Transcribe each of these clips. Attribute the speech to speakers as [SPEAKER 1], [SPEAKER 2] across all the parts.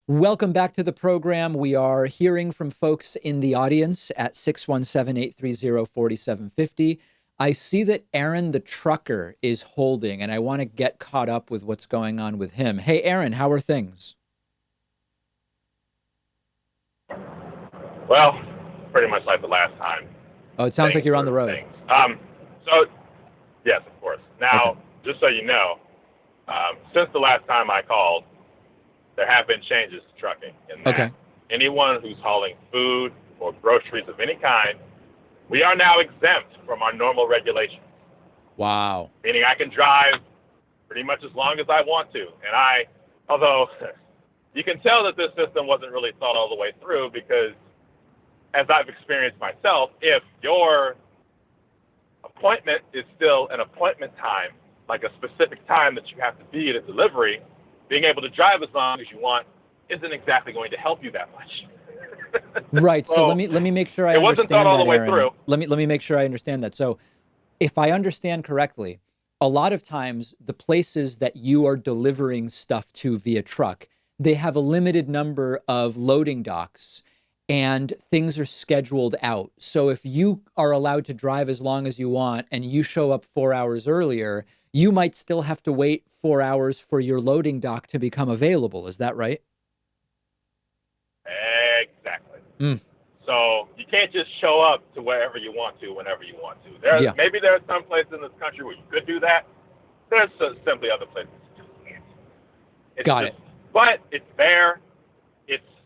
[SPEAKER 1] Welcome back to the program. We are hearing from folks in the audience at 617-830-4750. I see that Aaron the trucker is holding, and I want to get caught up with what's going on with him. Hey, Aaron, how are things?
[SPEAKER 2] Well, pretty much like the last time.
[SPEAKER 1] Oh, it sounds like you're on the road.
[SPEAKER 2] Things. So, yes, of course.
[SPEAKER 1] Okay.
[SPEAKER 2] Now, just so you know, since the last time I called, there have been changes to trucking in that
[SPEAKER 1] Okay.
[SPEAKER 2] anyone who's hauling food or groceries of any kind, we are now exempt from our normal regulations,
[SPEAKER 1] Wow.
[SPEAKER 2] meaning I can drive pretty much as long as I want to. And although you can tell that this system wasn't really thought all the way through because, as I've experienced myself, if your appointment is still an appointment time, like a specific time that you have to be at a delivery, being able to drive as long as you want isn't exactly going to help you that much.
[SPEAKER 1] Right. So let me make sure I
[SPEAKER 2] it wasn't thought
[SPEAKER 1] understand
[SPEAKER 2] all
[SPEAKER 1] that,
[SPEAKER 2] the way
[SPEAKER 1] Aaron.
[SPEAKER 2] through.
[SPEAKER 1] Let me make sure I understand that. So if I understand correctly, a lot of times the places that you are delivering stuff to via truck, they have a limited number of loading docks and things are scheduled out. So if you are allowed to drive as long as you want and you show up 4 hours earlier, you might still have to wait 4 hours for your loading dock to become available. Is that right?
[SPEAKER 2] Exactly.
[SPEAKER 1] Mm.
[SPEAKER 2] So you can't just show up to wherever you want to, whenever you want to.
[SPEAKER 1] Yeah.
[SPEAKER 2] Maybe there are some places in this country where you could do that. There's simply other places you just can't.
[SPEAKER 1] Got it.
[SPEAKER 2] But it's there.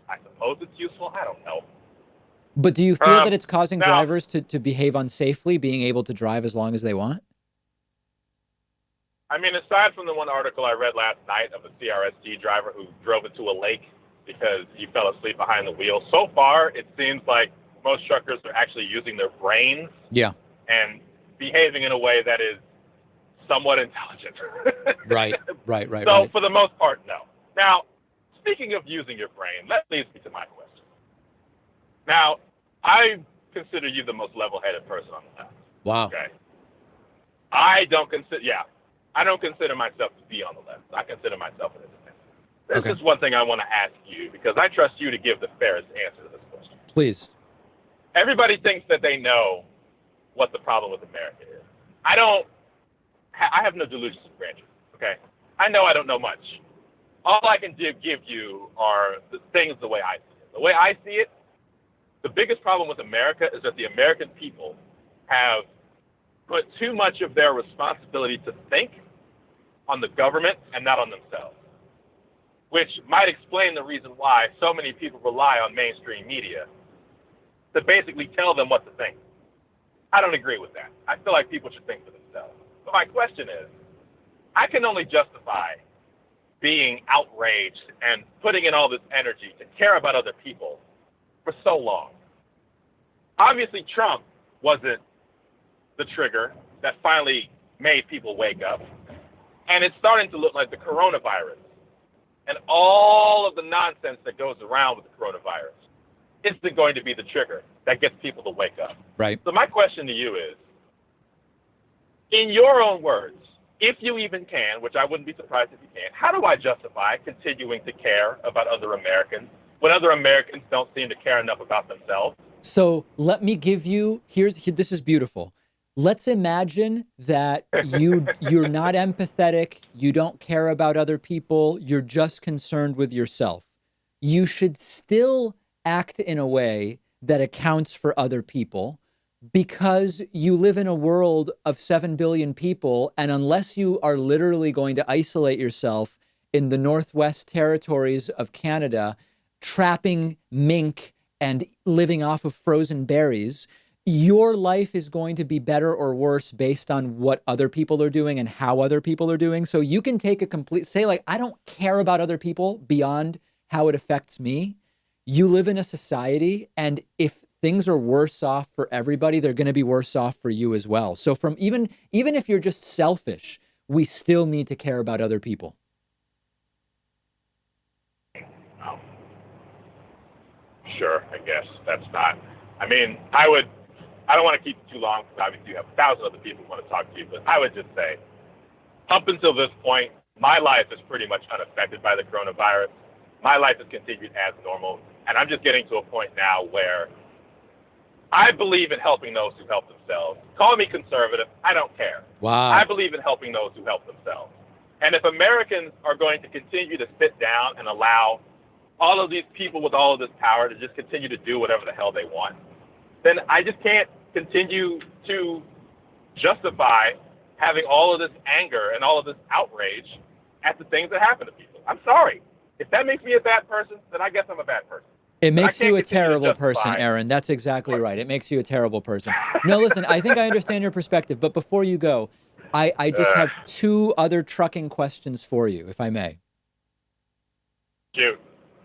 [SPEAKER 2] I suppose it's useful. I don't know.
[SPEAKER 1] But do you feel that it's causing
[SPEAKER 2] Now,
[SPEAKER 1] drivers to behave unsafely, being able to drive as long as they want?
[SPEAKER 2] I mean, aside from the one article I read last night of a CRSG driver who drove into a lake because he fell asleep behind the wheel, so far it seems like most truckers are actually using their brains
[SPEAKER 1] Yeah.
[SPEAKER 2] and behaving in a way that is somewhat intelligent.
[SPEAKER 1] Right.
[SPEAKER 2] So for the most part, no. Now, speaking of using your brain, that leads me to my question. Now, I consider you the most level-headed person on the left.
[SPEAKER 1] Wow.
[SPEAKER 2] Okay. I don't consider myself to be on the left. I consider myself an independent. There's
[SPEAKER 1] Okay.
[SPEAKER 2] just one thing I want to ask you because I trust you to give the fairest answer to this question.
[SPEAKER 1] Please.
[SPEAKER 2] Everybody thinks that they know what the problem with America is. I have no delusions of grandeur. Okay. I know I don't know much. All I can give you are the things the way I see it. The way I see it, the biggest problem with America is that the American people have put too much of their responsibility to think on the government and not on themselves, which might explain the reason why so many people rely on mainstream media to basically tell them what to think. I don't agree with that. I feel like people should think for themselves. But my question is, I can only justify being outraged and putting in all this energy to care about other people for so long. Obviously, Trump wasn't the trigger that finally made people wake up. And it's starting to look like the coronavirus and all of the nonsense that goes around with the coronavirus isn't going to be the trigger that gets people to wake up.
[SPEAKER 1] Right.
[SPEAKER 2] So my question to you is, in your own words, if you even can, which I wouldn't be surprised if you can, how do I justify continuing to care about other Americans when other Americans don't seem to care enough about themselves?
[SPEAKER 1] So let me give you, this is beautiful. Let's imagine that you're not empathetic, you don't care about other people, you're just concerned with yourself. You should still act in a way that accounts for other people because you live in a world of 7 billion people. And unless you are literally going to isolate yourself in the Northwest Territories of Canada, trapping mink and living off of frozen berries, your life is going to be better or worse based on what other people are doing and how other people are doing. So you can take a complete, say like, I don't care about other people beyond how it affects me. You live in a society, and if things are worse off for everybody, they're going to be worse off for you as well. So from even if you're just selfish, we still need to care about other people.
[SPEAKER 2] Oh, sure, I guess that's not. I mean, I don't want to keep you too long because obviously you have 1,000 other people who want to talk to you, but I would just say, up until this point, my life is pretty much unaffected by the coronavirus. My life has continued as normal, and I'm just getting to a point now where I believe in helping those who help themselves. Call me conservative, I don't care. I
[SPEAKER 1] Wow.
[SPEAKER 2] believe in helping those who help themselves. And if Americans are going to continue to sit down and allow all of these people with all of this power to just continue to do whatever the hell they want, then I just can't continue to justify having all of this anger and all of this outrage at the things that happen to people. I'm sorry. If that makes me a bad person, then I guess I'm a bad person.
[SPEAKER 1] It
[SPEAKER 2] But I
[SPEAKER 1] makes
[SPEAKER 2] can't
[SPEAKER 1] you a
[SPEAKER 2] continue to
[SPEAKER 1] terrible person,
[SPEAKER 2] justify.
[SPEAKER 1] Aaron. That's exactly right. It makes you a terrible person. No, listen, I think I understand your perspective, but before you go, I just
[SPEAKER 2] Uh,
[SPEAKER 1] have two other trucking questions for you, if I may.
[SPEAKER 2] Shoot.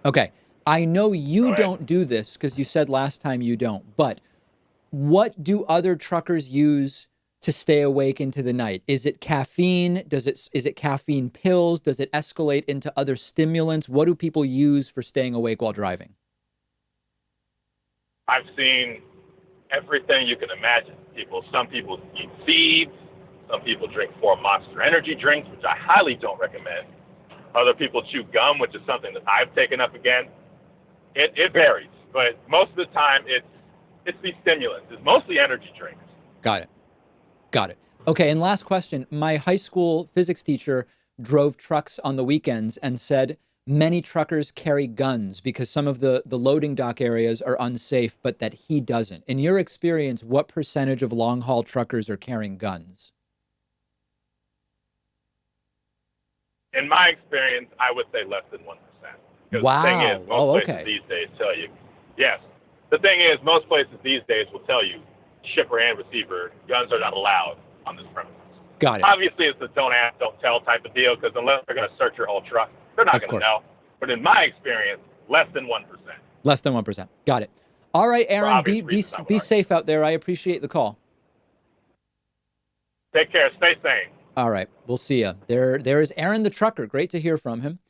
[SPEAKER 1] Okay. I know
[SPEAKER 2] Go
[SPEAKER 1] you
[SPEAKER 2] ahead.
[SPEAKER 1] don't do this because you said last time you don't, but what do other truckers use to stay awake into the night? Is it caffeine? Is it caffeine pills? Does it escalate into other stimulants? What do people use for staying awake while driving?
[SPEAKER 2] I've seen everything you can imagine. Some people eat seeds. Some people drink 4 Monster Energy drinks, which I highly don't recommend. Other people chew gum, which is something that I've taken up again. It varies, but most of the time it's these stimulants. It's mostly energy drinks.
[SPEAKER 1] Got it. Got it. Okay, and last question. My high school physics teacher drove trucks on the weekends and said many truckers carry guns because some of the loading dock areas are unsafe, but that he doesn't. In your experience, what percentage of long haul truckers are carrying guns?
[SPEAKER 2] In my experience, I would say less than 1%. Because the thing is,
[SPEAKER 1] Wow.
[SPEAKER 2] most
[SPEAKER 1] Oh,
[SPEAKER 2] places
[SPEAKER 1] okay.
[SPEAKER 2] these days tell you, yes. The thing is, most places these days will tell you, shipper and receiver, guns are not allowed on this premises.
[SPEAKER 1] Got it.
[SPEAKER 2] Obviously, it's a don't ask, don't tell type of deal, because unless they're going to search your whole truck, they're not
[SPEAKER 1] Of
[SPEAKER 2] going to
[SPEAKER 1] course.
[SPEAKER 2] know. But in my experience, less than 1%.
[SPEAKER 1] Less than 1%. Got it. All right,
[SPEAKER 2] For
[SPEAKER 1] Aaron,
[SPEAKER 2] obvious reasons, I would
[SPEAKER 1] be
[SPEAKER 2] argue.
[SPEAKER 1] safe out there. I appreciate the call.
[SPEAKER 2] Take care. Stay sane.
[SPEAKER 1] All right, we'll see you. There is Aaron the trucker. Great to hear from him.